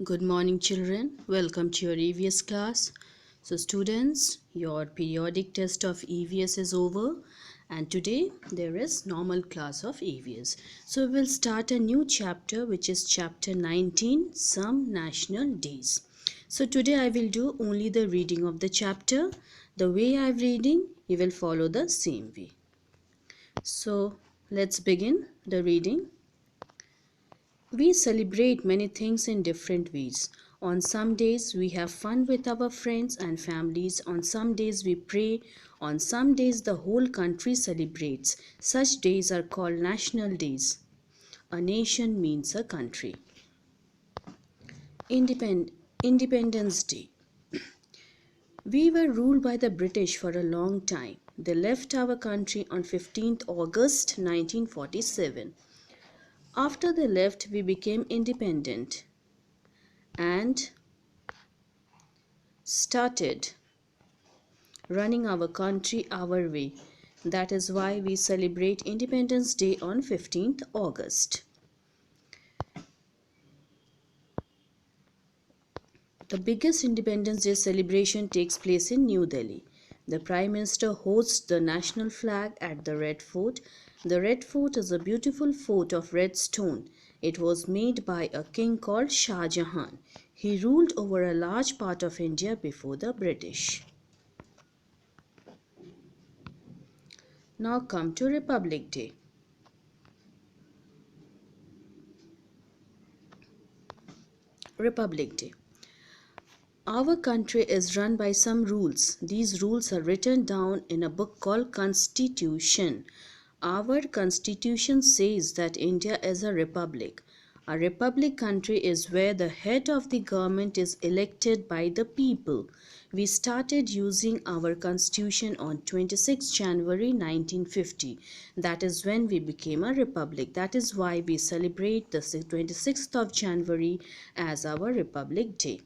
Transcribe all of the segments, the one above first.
Good morning, children. Welcome to your EVS class. So, students, your periodic test of EVS is over, and today there is normal class of EVS. So, we'll start a new chapter, which is chapter 19, Some National Days. So, today I will do only the reading of the chapter. The way I'm reading, you will follow the same way. So, let's begin the reading. We celebrate many things in different ways. On some days, we have fun with our friends and families. On some days, we pray. On some days, the whole country celebrates. Such days are called national days. A nation means a country. Independence Day. We were ruled by the British for a long time. They left our country on 15th August 1947. After they left, we became independent and started running our country our way. That is why we celebrate Independence Day on 15th August. The biggest Independence Day celebration takes place in New Delhi. The Prime Minister hosts the national flag at the Red Fort. The Red Fort is a beautiful fort of red stone. It was made by a king called Shah Jahan. He ruled over a large part of India before the British. Now come to Republic Day. Republic Day. Our country is run by some rules. These rules are written down in a book called Constitution. Our Constitution says that India is a republic. A republic country is where the head of the government is elected by the people. We started using our Constitution on 26 January 1950. That is when we became a republic. That is why we celebrate the 26th of January as our Republic Day.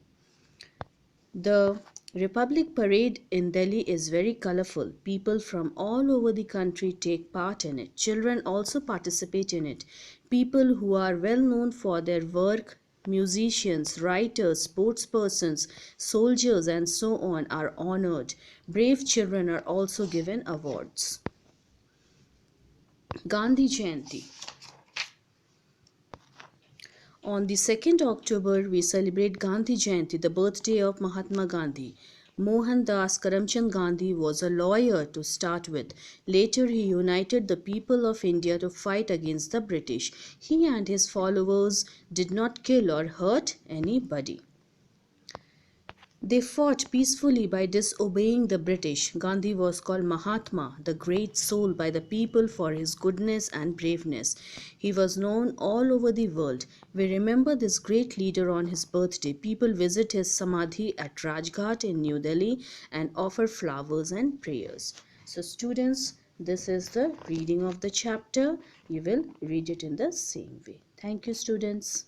The Republic Parade in Delhi is very colorful. People from all over the country take part in it. Children also participate in it. People who are well known for their work, musicians, writers, sportspersons, soldiers, and so on, are honored. Brave children are also given awards. Gandhi Jayanti. On the 2nd October, we celebrate Gandhi Jayanti, the birthday of Mahatma Gandhi. Mohandas Karamchand Gandhi was a lawyer to start with. Later, he united the people of India to fight against the British. He and his followers did not kill or hurt anybody. They fought peacefully by disobeying the British. Gandhi was called Mahatma, the great soul, by the people for his goodness and braveness. He was known all over the world. We remember this great leader on his birthday. People visit his samadhi at Rajghat in New Delhi and offer flowers and prayers. So students, this is the reading of the chapter. You will read it in the same way. Thank you, students.